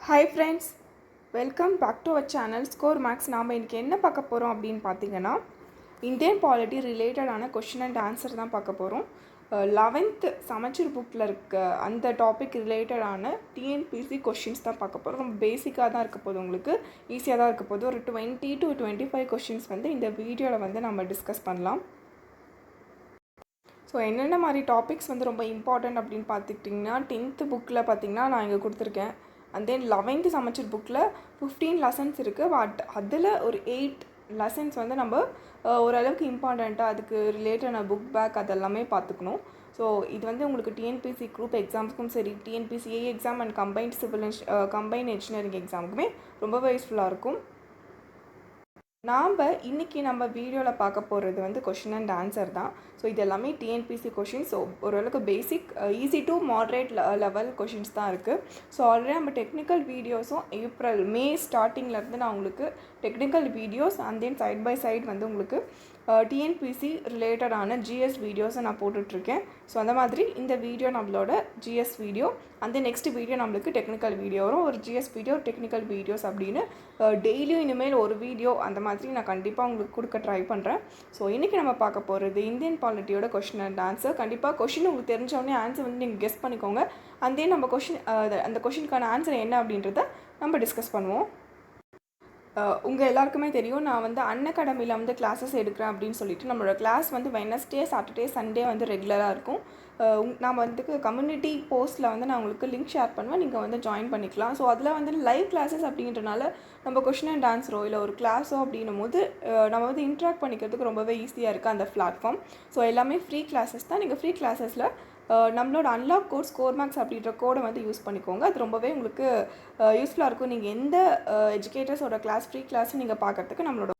Hi friends, welcome back to our channel Score Max. நாம் இன்றைக்கி என்ன பார்க்க போகிறோம் அப்படின்னு பார்த்தீங்கன்னா, இந்தியன் பாலிட்டி ரிலேட்டடான கொஷின் அண்ட் ஆன்சர் தான் பார்க்க போகிறோம். 11th சமச்சீர் புக்கில் இருக்க அந்த டாபிக் ரிலேட்டடான டிஎன்பிசி கொஷின்ஸ் தான் பார்க்க போகிறோம். ரொம்ப பேசிக்காக தான் இருக்க போகுது, உங்களுக்கு ஈஸியாக தான் இருக்க போகுது. ஒரு 20 to 25 கொஷின்ஸ் வந்து இந்த வீடியோவில் வந்து நம்ம டிஸ்கஸ் பண்ணலாம். ஸோ என்னென்ன மாதிரி டாபிக்ஸ் வந்து ரொம்ப இம்பார்ட்டன்ட் அப்படின்னு பார்த்துக்கிட்டிங்கன்னா, 10th புக்கில் பார்த்திங்கன்னா நான் இங்கே கொடுத்துருக்கேன். அண்ட் தென் 11th சமச்சீர் புக்கில் 15 லெசன்ஸ் இருக்குது. பட் அதில் ஒரு 8 லெசன்ஸ் வந்து நம்ம ஓரளவுக்கு இம்பார்ட்டண்ட்டாக அதுக்கு ரிலேட்டடான புக் பேக் அதெல்லாமே பார்த்துக்கணும். ஸோ இது வந்து உங்களுக்கு டிஎன்பிசி குரூப் எக்ஸாம்ஸுக்கும் சரி, TNPSC A exam and combined engineering எக்ஸாமுக்குமே ரொம்பவே யூஸ்ஃபுல்லாக இருக்கும். நாம் இன்றைக்கி நம்ம வீடியோவில் பார்க்க போகிறது வந்து கொஷின் அண்ட் ஆன்சர் தான். ஸோ இது எல்லாமே டிஎன்பிசி கொஷின்ஸ். ஸோ ஓரளவுக்கு basic, easy to moderate level questions தான் இருக்குது. ஸோ ஆல்ரெடி நம்ம டெக்னிக்கல் வீடியோஸும் மே ஸ்டார்டிங்லேருந்து நான் உங்களுக்கு technical videos and then side by side வந்து உங்களுக்கு டிஎன்பிசி ரிலேட்டடான ஜிஎஸ் வீடியோஸை நான் போட்டுட்ருக்கேன். ஸோ அந்த மாதிரி இந்த வீடியோ நம்மளோட ஜிஎஸ் வீடியோ, அந்த நெக்ஸ்ட் வீடியோ நம்மளுக்கு டெக்னிக்கல் வீடியோ வரும். ஒரு ஜிஎஸ் வீடியோ, டெக்னிக்கல் வீடியோஸ் அப்படின்னு டெய்லியும் இனிமேல் ஒரு வீடியோ அந்த மாதிரி நான் கண்டிப்பாக உங்களுக்கு கொடுக்க ட்ரை பண்ணுறேன். ஸோ இன்றைக்கி நம்ம பார்க்க போகிறது இந்தியன் பாலிட்டியோட கொஷின் அண்ட் ஆன்சர். கண்டிப்பாக கொஷின் உங்களுக்கு தெரிஞ்சோடனே ஆன்சர் வந்து நீங்கள் கெஸ் பண்ணிக்கோங்க. அண்ட் தென் நம்ம அந்த கொஷினுக்கான ஆன்சர் என்ன அப்படின்றத நம்ம டிஸ்கஸ் பண்ணுவோம். உங்கள் எல்லாருக்குமே தெரியும், நான் வந்து அன்அகாடமியில் வந்து கிளாஸஸ் எடுக்கிறேன் அப்படின்னு சொல்லிட்டு நம்மளோட கிளாஸ் வந்து வெட்னஸ்டே, சாட்டர்டே, சண்டே வந்து ரெகுலராக இருக்கும். நான் வந்து கம்யூனிட்டி போஸ்ட்டில் வந்து நான் உங்களுக்கு லிங்க் ஷேர் பண்ணுவேன், நீங்கள் வந்து ஜாயின் பண்ணிக்கலாம். ஸோ அதில் வந்து லைவ் கிளாஸஸ் அப்படின்றனால நம்ம கொஷின் அண்ட் ஆன்சரோ இல்லை ஒரு கிளாஸோ அப்படின்னும் போது நம்ம வந்து இன்ட்ராக்ட் பண்ணிக்கிறதுக்கு ரொம்பவே ஈஸியாக இருக்குது அந்த பிளாட்ஃபார்ம். ஸோ எல்லாமே ஃப்ரீ கிளாஸஸ் தான். நீங்கள் ஃப்ரீ கிளாஸஸில் நம்மளோட அன்லாக் கோட் ஸ்கோர் மேக்ஸ் அப்படின்ற கோடை வந்து யூஸ் பண்ணிக்கோங்க. அது ரொம்பவே உங்களுக்கு யூஸ்ஃபுல்லாக இருக்கும். நீங்கள் எந்த எஜுகேட்டர்ஸோட கிளாஸ், ஃப்ரீ கிளாஸ் நீங்கள் பார்க்குறதுக்கு நம்மளோட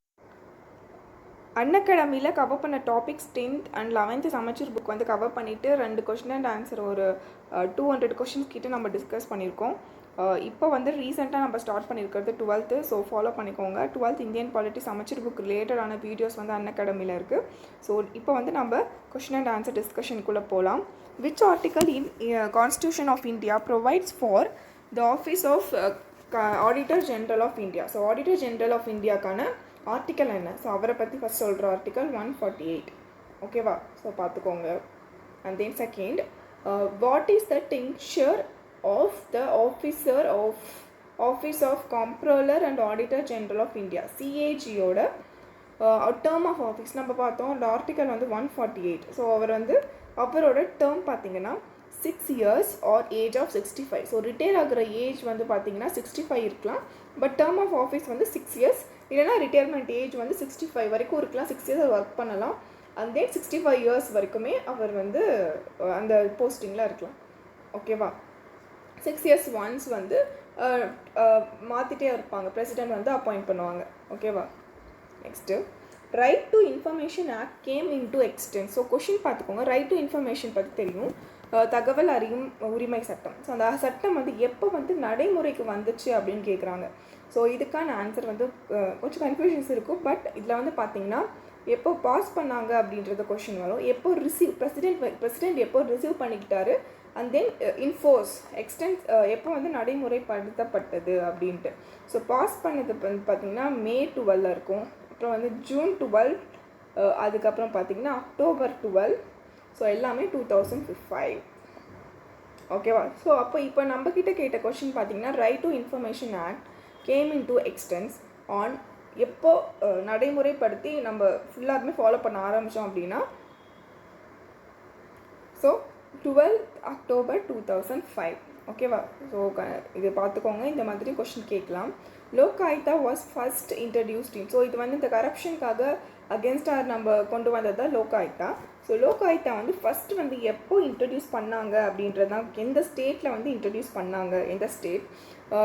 அன்அகாடமியில் கவர் பண்ண டாபிக்ஸ் 10th அண்ட் 11th சமச்சீர் புக் வந்து கவர் பண்ணிவிட்டு 2 கொஷின் அண்ட் ஆன்சர் ஒரு 200 கொஷின்ஸ் கிட்ட நம்ம டிஸ்கஸ் பண்ணியிருக்கோம். இப்போ வந்து ரீசெண்டாக நம்ம ஸ்டார்ட் பண்ணியிருக்கிறது 12th. ஸோ ஃபாலோ பண்ணிக்கோங்க. 12th இந்தியன் பாலிட்டி சமச்சீர் புக் ரிலேட்டடான வீடியோஸ் வந்து அன்அகாடமியில் இருக்குது. ஸோ இப்போ வந்து நம்ம கொஷின் அண்ட் ஆன்சர் டிஸ்கஷனுக்குள்ளே போகலாம். Which article in Constitution of India provides for the office of Auditor General of India? So Auditor General of Indiaக்கான ஆர்டிக்கல் என்ன? ஸோ அவரை பற்றி ஃபஸ்ட் சொல்கிற ஆர்டிக்கல் 148. ஓகேவா? ஸோ பார்த்துக்கோங்க. And then second, what is the tenure of the office of comptroller and auditor general of India, சிஏஜியோட term of office நம்ம பார்த்தோம். அந்த ஆர்டிக்கல் வந்து 148. ஸோ அவரோட டேர்ம் பார்த்தீங்கன்னா 6 years or age of 65. So retire ஆகிற ஏஜ் வந்து பார்த்தீங்கன்னா 65 இருக்கலாம். பட் டேர்ம் ஆஃப் ஆஃபீஸ் வந்து 6 years, இல்லைனா ரிட்டையர்மெண்ட் ஏஜ் வந்து 65 வரைக்கும் இருக்கலாம். 6 years ஒர்க் பண்ணலாம். அண்ட் தென் 65 years வரைக்குமே அவர் வந்து அந்த போஸ்டிங்கில் இருக்கலாம். ஓகேவா? 6 years ஒன்ஸ் வந்து மாற்றிட்டே இருப்பாங்க. பிரசிடென்ட் வந்து அப்பாயிண்ட் பண்ணுவாங்க. ஓகேவா? Next, right to information act game into extends. So question பார்த்துக்கோங்க. ரைட் டு இன்ஃபர்மேஷன் பற்றி தெரியும், தகவல் அறியும் உரிமை சட்டம். ஸோ அந்த சட்டம் வந்து எப்போ வந்து நடைமுறைக்கு வந்துச்சு அப்படின்னு கேட்குறாங்க. ஸோ இதுக்கான ஆன்சர் வந்து கொஞ்சம் கன்ஃபியூஷன்ஸ் இருக்கும். பட் இதில் வந்து பார்த்தீங்கன்னா எப்போ பாஸ் பண்ணாங்க அப்படின்றத கொஷின் வரும். எப்போ பிரசிடென்ட் எப்போ ரிசீவ் பண்ணிக்கிட்டாரு, அண்ட் தென் இன்ஃபோர்ஸ் எக்ஸ்டென்ஸ் எப்போ வந்து நடைமுறைப்படுத்தப்பட்டது அப்படின்ட்டு. ஸோ பாஸ் பண்ணது வந்து பார்த்திங்கன்னா May 12 இருக்கும். அப்புறம் வந்து June 12, அதுக்கப்புறம் பார்த்திங்கன்னா October 12. ஸோ எல்லாமே 2005. ஓகேவா? ஸோ இப்போ நம்மக்கிட்ட கேட்ட கொஷின் பார்த்திங்கன்னா right to information act game in to extends on எப்போ நடைமுறைப்படுத்தி நம்ம ஃபுல்லாகவே ஃபாலோ பண்ண ஆரம்பித்தோம் அப்படின்னா ஸோ 12th October 2005. ஓகேவா? ஸோ இது பார்த்துக்கோங்க. இந்த மாதிரி கொஷின் கேட்கலாம். Lok Ayukta was first introduced in. So இது வந்து இந்த கரப்ஷனுக்காக அகேன்ஸ்டாக நம்ம கொண்டு வந்தது தான் லோக் ஆயுக்தா. ஸோ லோக் ஆயுக்தா வந்து ஃபஸ்ட்டு வந்து எப்போ இன்ட்ரடியூஸ் பண்ணாங்க அப்படின்றது தான், எந்த ஸ்டேட்டில் வந்து இன்ட்ரடியூஸ் பண்ணாங்க, எந்த ஸ்டேட்.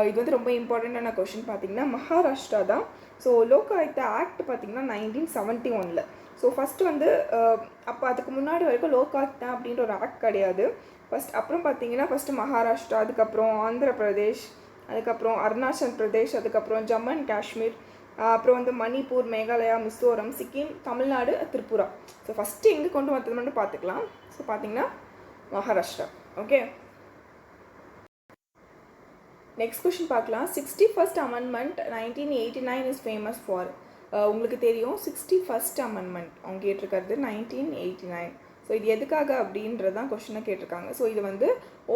இது வந்து ரொம்ப இம்பார்ட்டண்ட்டான கொஷின். பார்த்திங்கன்னா மகாராஷ்டிரா தான். ஸோ லோக் ஆயுக்தா ஆக்ட் பார்த்திங்கன்னா 1971. ஸோ ஃபஸ்ட்டு வந்து அப்போ அதுக்கு முன்னாடி வரைக்கும் லோக் ஆயுக்தா அப்படின்ற ஒரு ஆக்ட் கிடையாது. அப்புறம் பார்த்திங்கன்னா ஃபஸ்ட்டு மகாராஷ்டிரா, அதுக்கப்புறம் ஆந்திர பிரதேஷ், அதுக்கப்புறம் அருணாச்சல் பிரதேஷ், அதுக்கப்புறம் ஜம்மு அண்ட் காஷ்மீர், அப்புறம் வந்து மணிப்பூர், மேகாலயா, மிசோரம், சிக்கிம், தமிழ்நாடு, திரிபுரா. ஸோ ஃபஸ்ட்டு எங்கே கொண்டு வந்தது மட்டும் பார்த்துக்கலாம். ஸோ பார்த்திங்கன்னா மகாராஷ்டிரா. ஓகே, நெக்ஸ்ட் கொஷின் பார்க்கலாம். 61st amendment 1989 is famous for. உங்களுக்கு தெரியும் 61st அமெண்ட்மெண்ட் அவங்க கேட்டிருக்கிறது 1989. ஸோ இது எதுக்காக அப்படின்றது தான் கொஷினை கேட்டிருக்காங்க. ஸோ இது வந்து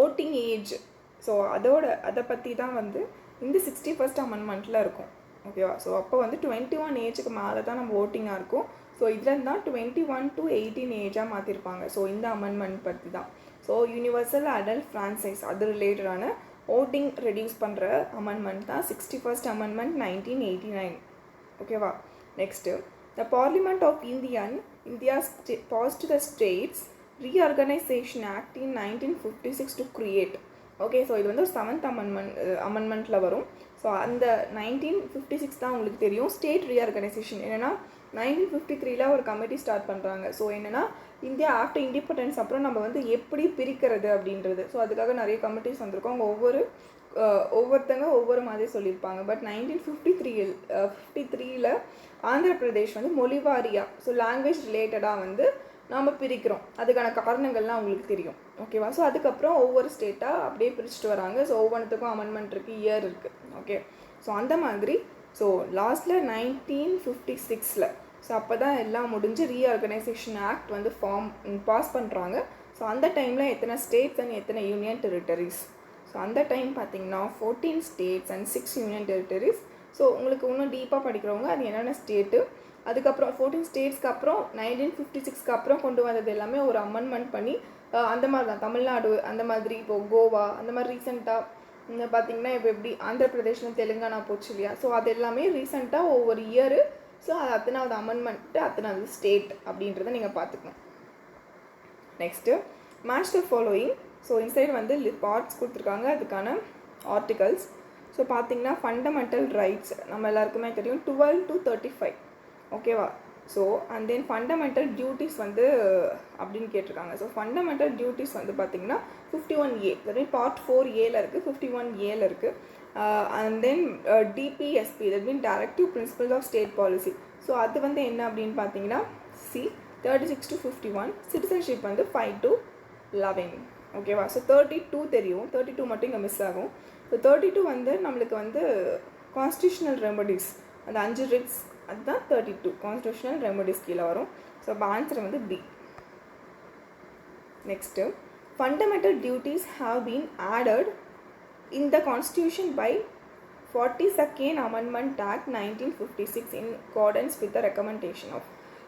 ஓட்டிங் ஏஜ், ஸோ அதை பற்றி தான் வந்து இந்த 61st அமெண்ட்மெண்ட்டில் இருக்கும். ஓகேவா? ஸோ அப்போ வந்து 21 ஏஜுக்கு மேலே தான் நம்ம ஓட்டிங்காக இருக்கும். ஸோ இதில் தான் 21 to 18 ஏஜாக மாற்றிருப்பாங்க. ஸோ இந்த அமெண்ட்மெண்ட் பற்றி தான். ஸோ யூனிவர்சல் அடல்ட் ஃப்ரான்சைஸ் அது ரிலேட்டடான ஓட்டிங் ரெடியூஸ் பண்ணுற அமெண்ட்மெண்ட் தான் 61st அமெண்ட்மெண்ட் 1989. ஓகேவா? Next, the Parliament of India passed the States Reorganisation Act in 1956 to create. Okay, so இது வந்து ஒரு 7th அமெண்ட்மெண்ட்டில் வரும். ஸோ அந்த 1956 தான் உங்களுக்கு தெரியும் ஸ்டேட் ரீஆர்கனைசேஷன். என்னென்னா 1953 ஒரு கமிட்டி ஸ்டார்ட் பண்ணுறாங்க. ஸோ என்னென்னா இந்தியா ஆஃப்டர் இண்டிபெண்டன்ஸ் அப்புறம் நம்ம வந்து எப்படி பிரிக்கிறது அப்படின்றது. ஸோ அதுக்காக நிறைய கமிட்டிஸ் வந்திருக்கோம். அவங்க ஒவ்வொருத்தங்க ஒவ்வொரு மாதிரி சொல்லியிருப்பாங்க. பட் 1953 ஆந்திர பிரதேஷ் வந்து மொழிவாரியாக, ஸோ லாங்குவேஜ் ரிலேட்டடாக வந்து நாம் பிரிக்கிறோம். அதுக்கான காரணங்கள்லாம் உங்களுக்கு தெரியும். ஓகேவா? ஸோ அதுக்கப்புறம் ஒவ்வொரு ஸ்டேட்டாக அப்படியே பிரிச்சுட்டு வராங்க. ஸோ ஒவ்வொன்றுத்துக்கும் அமெண்ட்மெண்ட் இருக்குது, இயர் இருக்குது. ஓகே, ஸோ அந்த மாதிரி ஸோ லாஸ்ட்டில் 1956 ஸோ அப்போ தான் எல்லாம் முடிஞ்சு ரீஆர்கனைசேஷன் ஆக்ட் வந்து பாஸ் பண்ணுறாங்க. ஸோ அந்த டைமில் எத்தனை ஸ்டேட்ஸ் அண்ட் எத்தனை யூனியன் டெரிட்டரிஸ்? ஸோ அந்த டைம் பார்த்திங்கன்னா 14 states and 6 union territories. So உங்களுக்கு இன்னும் டீப்பாக படிக்கிறவங்க அது என்னென்ன ஸ்டேட்டு, அதுக்கப்புறம் 14 ஸ்டேட்ஸ்க்கு அப்புறம் 1956 அப்புறம் கொண்டு வந்தது எல்லாமே ஒரு அமெண்ட்மெண்ட் பண்ணி அந்த மாதிரி தான். தமிழ்நாடு அந்த மாதிரி, இப்போது கோவா அந்த மாதிரி ரீசெண்டாக பார்த்திங்கன்னா இப்போ எப்படி ஆந்திர பிரதேஷில் தெலுங்கானா போச்சு இல்லையா? ஸோ அது எல்லாமே ரீசெண்டாக ஒவ்வொரு இயரு. ஸோ அது அத்தனாவது அமெண்ட்மெண்ட்டு, அத்தனாவது ஸ்டேட் அப்படின்றத நீங்கள் பார்த்துக்கணும். Next, match the following. So inside வந்து பார்ட்ஸ் கொடுத்துருக்காங்க, அதுக்கான ஆர்டிகல்ஸ். ஸோ பார்த்திங்கன்னா ஃபண்டமெண்டல் ரைட்ஸ் நம்ம எல்லாருக்குமே தெரியும் 12 to 35. ஓகேவா? So and then fundamental duties வந்து அப்படின்னு கேட்டிருக்காங்க. ஸோ ஃபண்டமெண்டல் டியூட்டிஸ் வந்து பார்த்திங்கன்னா 51A, தட் மீன் பார்ட் 4Aல இருக்குது, 51Aல இருக்குது. And then DPSP, that mean directive principles of state policy. So அது வந்து என்ன அப்படின்னு பார்த்தீங்கன்னா 36 to 51. சிட்டிசன்ஷிப் வந்து 5 to 11. ஓகேவா? ஸோ 32 தெரியும், 32 மட்டும் இங்கே மிஸ் ஆகும். ஸோ 32 வந்து நம்மளுக்கு வந்து கான்ஸ்டியூஷனல் ரெமடிஸ், அந்த 5 ரிட்ஸ், அதுதான் 32 கான்ஸ்டியூஷனல் ரெமடிஸ் கீழே வரும். ஸோ இப்போ ஆன்சர் வந்து B. Next, fundamental duties have been added in the Constitution by 42nd Amendment Act 1956 in accordance with the recommendation of.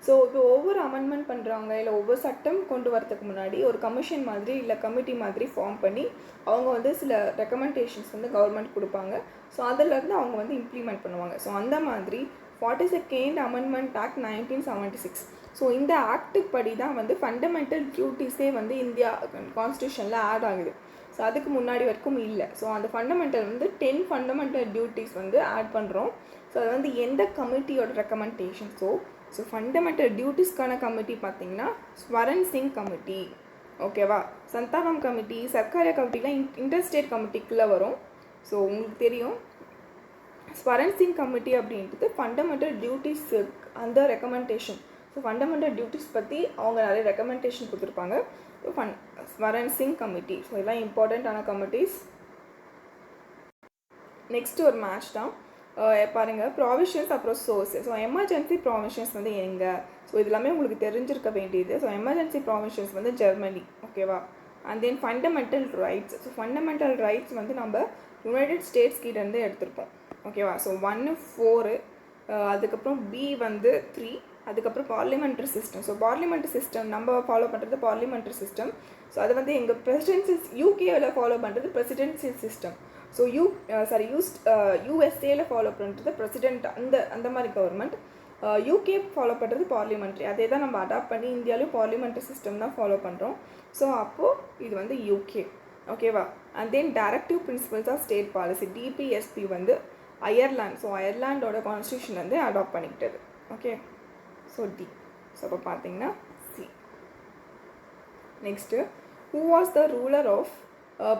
So இப்போ ஒவ்வொரு அமெண்ட்மெண்ட் பண்ணுறாங்க இல்லை ஒவ்வொரு சட்டம் கொண்டு வரதுக்கு முன்னாடி ஒரு கமிஷன் மாதிரி இல்லை கமிட்டி மாதிரி ஃபார்ம் பண்ணி அவங்க வந்து சில ரெக்கமெண்டேஷன்ஸ் வந்து கவர்மெண்ட் கொடுப்பாங்க. ஸோ அதிலேருந்து அவங்க வந்து இம்ப்ளிமெண்ட் பண்ணுவாங்க. ஸோ அந்த மாதிரி 42nd Amendment Act 1976. ஸோ இந்த ஆக்டுக்கு படி தான் வந்து ஃபண்டமெண்டல் டியூட்டிஸே வந்து இந்தியா கான்ஸ்டியூஷனில் ஆட் ஆகுது. ஸோ அதுக்கு முன்னாடி வரைக்கும் இல்லை. ஸோ அந்த ஃபண்டமெண்டல் வந்து 10 ஃபண்டமெண்டல் டியூட்டிஸ் வந்து ஆட் பண்ணுறோம். ஸோ அது வந்து எந்த கமிட்டியோட ரெக்கமெண்டேஷன்? ஸோ ஃபண்டமெண்டல் டியூட்டிஸ்க்கான கமிட்டி பார்த்திங்கன்னா ஸ்வரன் சிங் கமிட்டி. ஓகேவா? சந்தானம் கமிட்டி, சர்க்காரியா கமிட்டிலாம் இன்டர்ஸ்டேட் கமிட்டிக்குள்ளே வரும். ஸோ உங்களுக்கு தெரியும் ஸ்வரன் சிங் கமிட்டி அப்படின்றது ஃபண்டமெண்டல் டியூட்டிஸ் அந்த ரெக்கமெண்டேஷன். ஸோ ஃபண்டமெண்டல் டியூட்டிஸ் பற்றி அவங்க நிறைய ரெக்கமெண்டேஷன் கொடுத்துருப்பாங்க. So Swaran Singh committee. So இதெல்லாம் இம்பார்ட்டண்ட்டான கமிட்டிஸ். நெக்ஸ்ட்டு ஒரு மேட்ச் தான் பாருங்கள், ப்ராவிஷன்ஸ் அப்புறம் சோர்ஸஸ். ஸோ எமர்ஜென்சி ப்ராவிஷன்ஸ் வந்து எங்கே? ஸோ இது எல்லாமே உங்களுக்கு தெரிஞ்சிருக்க வேண்டியது. ஸோ எமர்ஜென்சி ப்ராவிஷன்ஸ் வந்து ஜெர்மனி. ஓகேவா? And then fundamental rights. So fundamental rights வந்து நம்ம யுனைடெட் ஸ்டேட்ஸ் கிட்டேருந்து எடுத்திருப்போம். ஓகேவா? ஸோ 1 4, அதுக்கப்புறம் பி வந்து 3, அதுக்கப்புறம் parliamentary system. So parliamentary system நம்ம ஃபாலோ பண்ணுறது பார்லிமெண்ட்ரி சிஸ்டம். ஸோ அது வந்து எங்கள் பிரசிடென்சி யூகேவில் ஃபாலோ பண்ணுறது பிரசிடென்சியல் சிஸ்டம். ஸோ யூஎஸ்ஏல ஃபாலோ பண்ணுறது பிரசிடென்ட், அந்த மாதிரி கவர்மெண்ட். யூகே ஃபாலோ பண்ணுறது பார்லிமெண்ட்ரி. அதே தான் நம்ம அடாப்ட் பண்ணி இந்தியாவிலும் பார்லிமெண்ட்ரி சிஸ்டம் தான் ஃபாலோ பண்ணுறோம். ஸோ அப்போது இது வந்து யூகே. ஓகேவா? And then directive principles of state policy DPSP வந்து அயர்லாந்து. ஸோ அயர்லாண்டோட கான்ஸ்டியூஷன் வந்து அடாப்ட் பண்ணிக்கிட்டது. Okay, so D. ஸோ அப்போ பார்த்தீங்கன்னா C. Next, who was the ruler of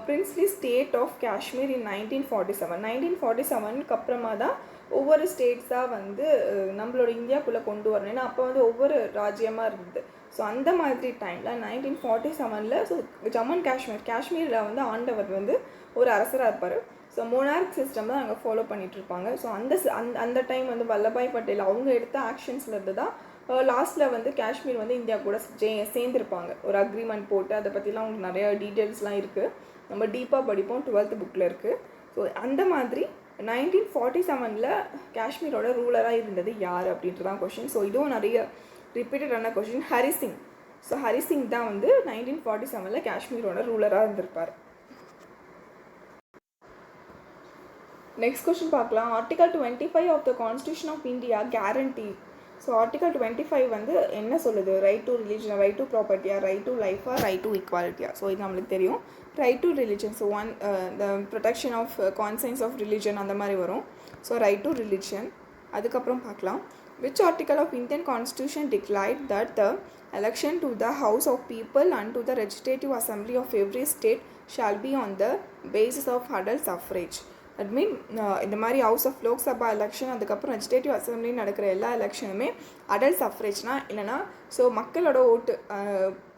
princely state of Kashmir in 1947. 1947க்கு அப்புறமா தான் ஒவ்வொரு ஸ்டேட்ஸாக வந்து நம்மளோட இந்தியாவுக்குள்ளே கொண்டு வரணும். ஏன்னா அப்போ வந்து ஒவ்வொரு ராஜ்யமாக இருந்தது. ஸோ அந்த மாதிரி டைமில் 1947 ஸோ ஜம்மு அண்ட் காஷ்மீரில் வந்து ஆண்டவர் வந்து ஒரு அரசராக இருப்பார். ஸோ மொனார்க் சிஸ்டம் தான் அங்கே ஃபாலோ பண்ணிகிட்ருப்பாங்க. ஸோ அந்த டைம் வந்து வல்லபாய் பட்டேல் அவங்க எடுத்த ஆக்ஷன்ஸ்லேருந்து தான் லாஸ்ட்டில் வந்து காஷ்மீர் வந்து இந்தியா கூட சேர்ந்துருப்பாங்க. ஒரு அக்ரிமெண்ட் போட்டு அதை பற்றிலாம் அவங்களுக்கு நிறைய டீட்டெயில்ஸ்லாம் இருக்குது. நம்ம டீப்பாக படிப்போம், 12th புக்கில் இருக்குது. ஸோ அந்த மாதிரி 1947 காஷ்மீரோட ரூலராக இருந்தது யார் அப்படின்ட்டு தான் கொஷின். ஸோ இதுவும் நிறைய ரிப்பீட்டடான கொஷின். ஹரிசிங். ஸோ ஹரிசிங் தான் வந்து 1947 காஷ்மீரோட ரூலராக இருந்திருப்பார். நெக்ஸ்ட் கொஷின் பார்க்கலாம். Article 25 of the constitution of India guarantee. So article 25 வந்து என்ன சொல்லுது? Right to religion, right to ப்ராப்பர்ட்டியா, ரைட் டு லைஃபா, ரைட் டு ஈக்வாலிட்டியா. ஸோ இது நம்மளுக்கு தெரியும். Right to religion, so the protection of conscience of religion அந்த மாதிரி வரும். So right to religion. அதுக்கப்புறம் பார்க்கலாம். Which article of Indian constitution declared that the election to the house of people and to the legislative assembly of every state shall be on the basis of adult suffrage. That mean இந்த மாதிரி house of Lok Sabha election, அதுக்கப்புறம் legislative assembly நடக்கிற எல்லா எலெக்ஷனுமே adult சஃப்ரேஜ்னால் இல்லைனா so மக்களோட ஓட்டு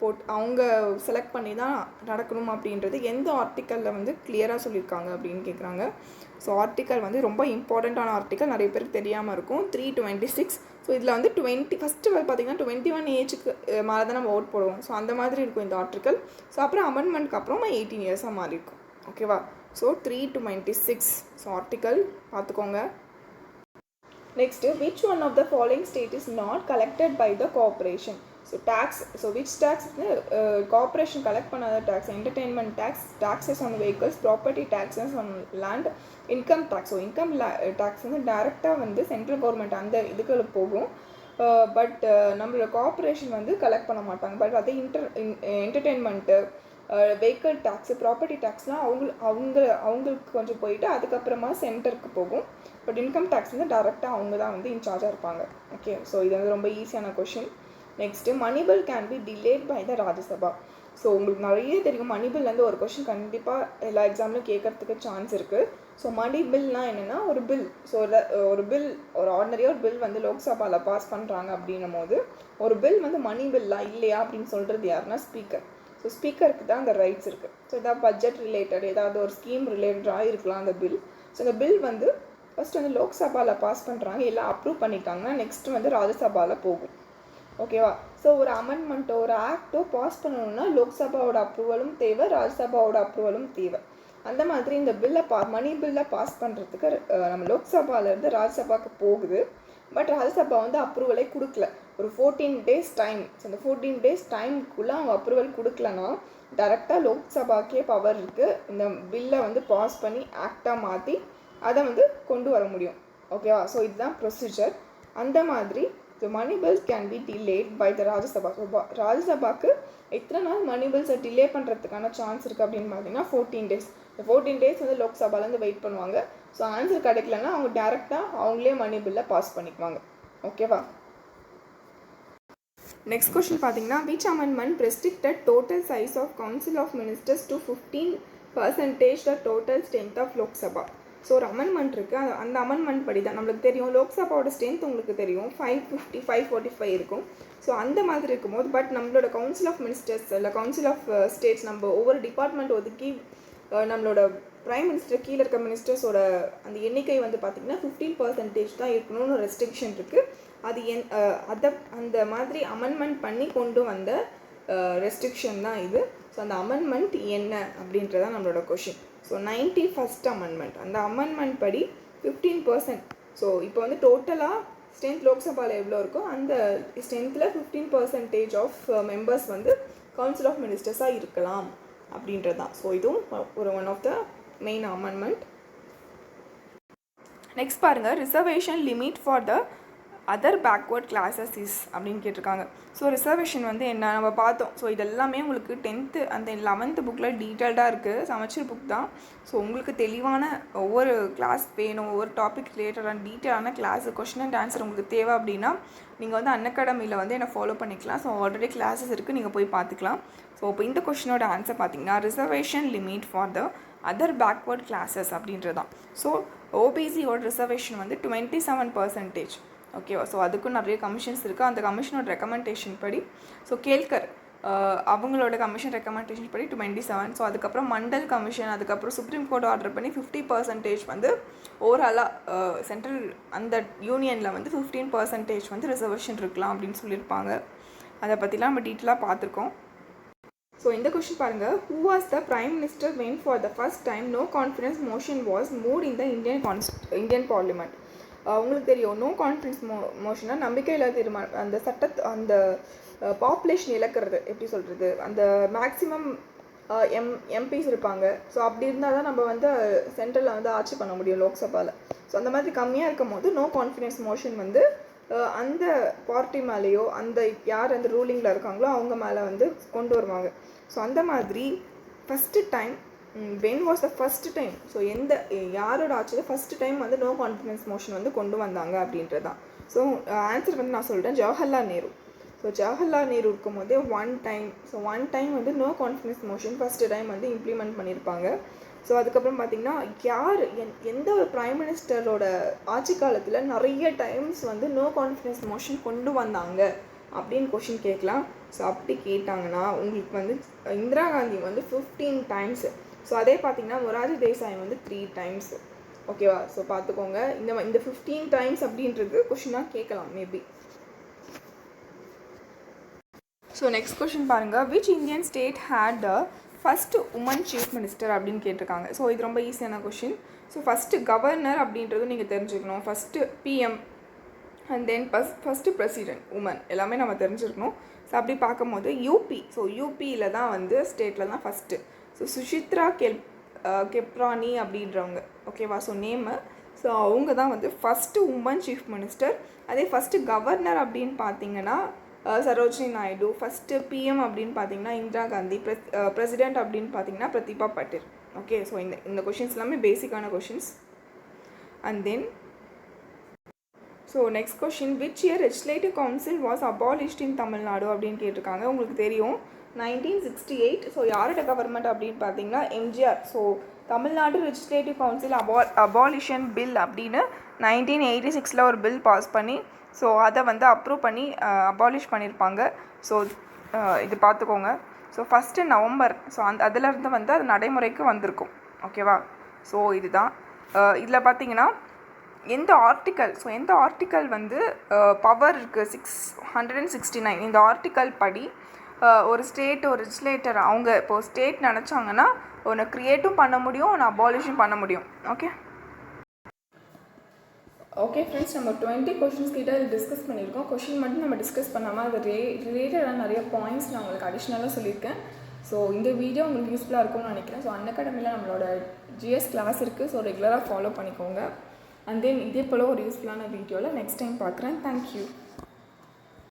போட்டு அவங்க செலக்ட் பண்ணி தான் நடக்கணும் அப்படின்றது எந்த ஆர்டிக்கலில் வந்து கிளியராக சொல்லியிருக்காங்க அப்படின்னு கேட்குறாங்க. ஸோ ஆர்டிக்கல் வந்து ரொம்ப இம்பார்ட்டண்ட்டான ஆர்டிக்கல், நிறைய பேருக்கு தெரியாமல் இருக்கும். 326. ஸோ இதில் வந்து ஃபஸ்ட்டு பார்த்திங்கன்னா 21 ஏஜுக்கு மேலே தான் நம்ம ஓட் போடுவோம். ஸோ அந்த மாதிரி இருக்கும் இந்த ஆர்டிக்கல். ஸோ அப்புறம் அமெண்ட்மெண்ட்க்கு அப்புறம் 18 இயர்ஸாக மாறி இருக்கும். ஓகேவா? ஸோ 326. ஸோ ஆர்டிக்கல் பார்த்துக்கோங்க. Next, which one of the following state is not collected by the corporation. So tax. So which tax வந்து கார்பரேஷன் கலெக்ட் பண்ணாத tax? Entertainment tax, taxes on vehicles, property taxes on land, income tax. So income tax வந்து டேரெக்டாக வந்து central government அந்த இதுக்குள்ள போகும். But நம்மளோட corporation வந்து கலெக்ட் பண்ண மாட்டாங்க. பட் அதே என்டர்டெயின்மெண்ட்டு, வெஹிக்கிள் டேக்ஸு, ப்ராப்பர்ட்டி டேக்ஸ்லாம் அவங்களுக்கு கொஞ்சம் போயிட்டு அதுக்கப்புறமா சென்டருக்கு போகும். பட் இன்கம் டேக்ஸ் வந்து டேரெக்டாக அவங்க தான் வந்து இன்சார்ஜாக இருப்பாங்க. ஓகே, ஸோ இது வந்து ரொம்ப ஈஸியான question. Next, money bill can be delayed by the Rajya Sabha. So உங்களுக்கு நிறைய தெரியும், மணி பில்லேருந்து ஒரு கொஷின் கண்டிப்பாக எல்லா எக்ஸாம்லையும் கேட்கறதுக்கு சான்ஸ் இருக்குது. ஸோ மணி பில்னால் என்னென்னா ஒரு பில். ஸோ ஒரு பில், ஒரு ஆர்டினரியாக ஒரு பில் வந்து லோக்சபாவில் பாஸ் பண்ணுறாங்க அப்படின்னும் போது ஒரு பில் வந்து மணி பில்லாம் இல்லையா அப்படின்னு சொல்கிறது யாருன்னா ஸ்பீக்கர். ஸோ ஸ்பீக்கருக்கு தான் அந்த ரைட்ஸ் இருக்குது. ஸோ ஏதாவது பட்ஜெட் ரிலேட்டட், ஏதாவது ஒரு ஸ்கீம் ரிலேட்டடாக இருக்கலாம் அந்த பில். ஸோ அந்த பில் வந்து ஃபஸ்ட்டு வந்து லோக்சபாவில் பாஸ் பண்ணுறாங்க, எல்லாம் அப்ரூவ் பண்ணிட்டாங்கன்னா நெக்ஸ்ட்டு வந்து ராஜ்யசபாவில் போகும். ஓகேவா? ஸோ ஒரு அமெண்ட்மெண்ட்டோ ஒரு ஆக்டோ பாஸ் பண்ணணும்னா லோக்சபாவோட அப்ரூவலும் தேவை, ராஜ்யசபாவோட அப்ரூவலும் தேவை. அந்த மாதிரி இந்த பில்லை மணி பில்லை பாஸ் பண்ணுறதுக்கு நம்ம லோக்சபாவிலேருந்து ராஜ்யசபாவுக்கு போகுது. பட் ராஜ்யசபா வந்து அப்ரூவலே கொடுக்கல. ஒரு 14 days டைம். ஸோ அந்த 14 days டைமுக்குள்ளே அவங்க அப்ரூவல் கொடுக்கலன்னா டேரெக்டாக லோக்சபாக்கே பவர் இருக்குது இந்த பில்லை வந்து பாஸ் பண்ணி ஆக்டாக மாற்றி அதை வந்து கொண்டு வர முடியும். ஓகேவா? ஸோ இதுதான் ப்ரொசீஜர். அந்த மாதிரி so money bills can be delayed by the Rajya Sabha. So ராஜ்யசபாவுக்கு எத்தனை நாள் மணி பில்ஸை டிலே பண்ணுறதுக்கான சான்ஸ் இருக்குது அப்படின்னு பார்த்தீங்கன்னா 14 days. இந்த 14 days வந்து லோக்சபாலேருந்து வெயிட் பண்ணுவாங்க. ஸோ ஆன்சர் கிடைக்கலன்னா அவங்க டேரெக்டாக அவங்களே மணி பில்லை பாஸ் பண்ணிக்குவாங்க. ஓகேவா? நெக்ஸ்ட் கொஸ்டின் பார்த்தீங்கன்னா, which amendment restricted total size of council of ministers to 15% the total strength of Lok Sabha. So ஒரு அமெண்ட்மெண்ட் இருக்குது. அந்த அமெண்ட்மெண்ட் படி தான் நம்மளுக்கு தெரியும் லோக்சபாவோட ஸ்ட்ரென்த் உங்களுக்கு தெரியும் 550 545 இருக்கும். ஸோ அந்த மாதிரி இருக்கும்போது பட் நம்மளோட கவுன்சில் ஆஃப் மினிஸ்டர்ஸ் இல்லை கவுன்சில் ஆஃப் ஸ்டேட்ஸ் நம்ம ஒவ்வொரு டிபார்ட்மெண்ட் ஒதுக்கி நம்மளோட ப்ரைம் மினிஸ்டர் கீழே இருக்க மினிஸ்டர்ஸோட அந்த எண்ணிக்கை வந்து பார்த்திங்கன்னா 15% தான் இருக்கணும்னு ஒரு ரெஸ்ட்ரிக்ஷன் இருக்குது. அது அந்த மாதிரி அமெண்ட்மெண்ட் பண்ணி கொண்டு வந்த ரெஸ்ட்ரிக்ஷன் தான் இது. ஸோ அந்த அமெண்ட்மெண்ட் என்ன அப்படின்றதான் நம்மளோட கொஷின். So 91st amendment. அந்த அமெண்ட்மெண்ட் படி 15%. ஸோ இப்போ வந்து டோட்டலாக ஸ்ட்ரென்த் லோக்சபாவில் எவ்வளோ இருக்கோ அந்த ஸ்ட்ரென்த்தில் 15% ஆஃப் மெம்பர்ஸ் வந்து கவுன்சில் ஆஃப் மினிஸ்டர்ஸாக இருக்கலாம் அப்படின்றது தான். ஸோ இதுவும் ஒரு one of the main amendment. Next பாருங்கள், reservation limit for the other backward classes is அப்படின்னு கேட்டிருக்காங்க. ஸோ ரிசர்வேஷன் வந்து என்ன நம்ம பார்த்தோம். ஸோ இதெல்லாமே உங்களுக்கு 10th அந்த 11th புக்கில் டீட்டெயில்டாக இருக்குது. சமச்சீர் புக் தான். ஸோ உங்களுக்கு தெளிவான ஒவ்வொரு கிளாஸ் வேணும், ஒவ்வொரு டாபிக் ரிலேட்டடான டீட்டெயிலான கிளாஸ் கொஷின் அண்ட் ஆன்சர் உங்களுக்கு தேவை அப்படின்னா நீங்கள் வந்து அன்அகாடமியில் வந்து என்னை ஃபாலோ பண்ணிக்கலாம். ஸோ ஆல்ரெடி கிளாஸஸ் இருக்குது, நீங்கள் போய் பார்த்துக்கலாம். ஸோ இப்போ இந்த கொஷினோட ஆன்சர் பார்த்தீங்கன்னா reservation limit for the other backward classes அப்படின்றதான். ஸோ ஓபிசியோட ரிசர்வேஷன் வந்து 27%. ஓகேவா? ஸோ அதுக்கும் நிறைய கமிஷன்ஸ் இருக்குது. அந்த கமிஷனோட ரெக்கமெண்டேஷன் படி ஸோ கேல்கர் அவங்களோட கமிஷன் ரெக்கமெண்டேஷன் படி 27. ஸோ அதுக்கப்புறம் மண்டல் கமிஷன், அதுக்கப்புறம் சுப்ரீம் கோர்ட் ஆர்டர் பண்ணி 50% வந்து ஓவராலாக சென்ட்ரல் அந்த யூனியனில் வந்து 15% வந்து ரிசர்வேஷன் இருக்கலாம் அப்படின்னு சொல்லியிருப்பாங்க. அதை பற்றிலாம் நம்ம டீட்டெயிலாக பார்த்துருக்கோம். ஸோ இந்த கொஸ்டின் பாருங்கள், who was the prime minister when for the first time no confidence motion was moved in the Indian parliament. உங்களுக்கு தெரியும், நோ கான்ஃபிடன்ஸ் மோஷனாக நம்பிக்கையில்லா தீர்மானம், அந்த பாப்புலேஷன் இழக்கிறது, எப்படி சொல்கிறது, அந்த மேக்ஸிமம் எம்பிஸ் இருப்பாங்க. ஸோ அப்படி இருந்தால் தான் நம்ம வந்து சென்ட்ரலில் வந்து ஆட்சி பண்ண முடியும் லோக்சபாவில். ஸோ அந்த மாதிரி கம்மியாக இருக்கும் போது நோ கான்ஃபிடன்ஸ் மோஷன் வந்து அந்த பார்ட்டி மேலேயோ யார் அந்த ரூலிங்கில் இருக்காங்களோ அவங்க மேலே வந்து கொண்டு வருவாங்க. ஸோ அந்த மாதிரி first time when was the first time, so யாரோட ஆட்சியில் ஃபஸ்ட்டு டைம் வந்து நோ கான்ஃபிடன்ஸ் மோஷன் வந்து கொண்டு வந்தாங்க அப்படின்றது தான். ஸோ ஆன்சர் வந்து நான் சொல்லிட்டேன், ஜவஹர்லால் நேரு. ஸோ ஜவஹர்லால் நேரு இருக்கும் போதே ஒன் டைம் வந்து no confidence motion first time வந்து இம்ப்ளிமெண்ட் பண்ணியிருப்பாங்க. ஸோ அதுக்கப்புறம் பார்த்திங்கன்னா எந்த ஒரு ப்ரைம் மினிஸ்டரோட ஆட்சி காலத்தில் நிறைய டைம்ஸ் வந்து நோ கான்ஃபிடன்ஸ் மோஷன் கொண்டு வந்தாங்க அப்படின்னு கொஷின் கேட்கலாம். ஸோ அப்படி கேட்டாங்கன்னா உங்களுக்கு வந்து இந்திரா காந்தி வந்து 15 times. ஸோ அதே பார்த்திங்கன்னா மொரார்ஜி தேசாய் வந்து 3 times. ஓகேவா? ஸோ பார்த்துக்கோங்க, இந்த 15 times அப்படின்றது கொஷினாக கேட்கலாம் மேபி. ஸோ நெக்ஸ்ட் கொஷின் பாருங்கள், which Indian state had the first woman chief minister அப்படின்னு கேட்டிருக்காங்க. ஸோ இது ரொம்ப ஈஸியான கொஷின். ஸோ ஃபஸ்ட்டு கவர்னர் அப்படின்றதும் நீங்கள் தெரிஞ்சுக்கணும், first PM and then first president woman எல்லாமே நம்ம தெரிஞ்சுக்கணும். ஸோ அப்படி பார்க்கும்போது யூபி, ஸோ யூபியில் தான் வந்து ஸ்டேட்டில் தான் ஃபஸ்ட்டு. ஸோ சுஷித்ரா கெப்ரானி அப்படின்றவங்க, ஓகேவா? So name. ஸோ அவங்க தான் வந்து ஃபஸ்ட்டு உமன் சீஃப் மினிஸ்டர். அதே ஃபஸ்ட்டு கவர்னர் அப்படின்னு பார்த்தீங்கன்னா சரோஜினி நாயுடு. ஃபஸ்ட்டு பிஎம் அப்படின்னு பார்த்தீங்கன்னா இந்திரா காந்தி. பிரசிடென்ட் அப்படின்னு பார்த்தீங்கன்னா பிரதீபா பட்டேல். ஓகே, ஸோ இந்த கொஷின்ஸ் எல்லாமே பேசிக்கான questions. And then so next question, which year legislative council was abolished in Tamil Nadu அப்படின்னு கேட்டிருக்காங்க. உங்களுக்கு தெரியும் 1968. ஸோ யாரோட கவர்மெண்ட் அப்படின்னு பார்த்தீங்கன்னா MGR. So Tamil Nadu legislative council abolition bill அப்படின்னு 1986 ஒரு பில் பாஸ் பண்ணி ஸோ அதை வந்து அப்ரூவ் பண்ணி அபாலிஷ் பண்ணியிருப்பாங்க. ஸோ இது பார்த்துக்கோங்க. ஸோ ஃபஸ்ட்டு நவம்பர், ஸோ அதிலேருந்து வந்து அது நடைமுறைக்கு வந்திருக்கும். ஓகேவா? ஸோ இதுதான். இதில் பார்த்தீங்கன்னா எந்த ஆர்டிக்கல் வந்து பவர் இருக்குது 669. இந்த ஆர்டிக்கல் படி ஒரு லெஜிஸ்லேட்டர் அவங்க இப்போது ஸ்டேட் நினச்சாங்கன்னா ஒன்று க்ரியேட்டும் பண்ண முடியும், ஒன்று அபாலிஷும் பண்ண முடியும். ஓகே ஃப்ரெண்ட்ஸ், நம்ம 20 கொஷின்ஸ் கிட்ட டிஸ்கஸ் பண்ணியிருக்கோம். கொஷின் மட்டும் நம்ம டிஸ்கஸ் பண்ணாமல் அது ரிலேட்டடாக நிறைய பாயிண்ட்ஸ் நான் உங்களுக்கு அடிஷ்னலாக சொல்லியிருக்கேன். ஸோ இந்த வீடியோ உங்களுக்கு யூஸ்ஃபுல்லாக இருக்கும்னு நினைக்கிறேன். ஸோ அன்அகாடமியில் நம்மளோட ஜிஎஸ் கிளாஸ் இருக்குது. ஸோ ரெகுலராக ஃபாலோ பண்ணிக்கோங்க. அண்ட் தென் இதே போல் ஒரு யூஸ்ஃபுல்லான வீடியோவில் நெக்ஸ்ட் டைம் பார்க்குறேன். தேங்க்யூ.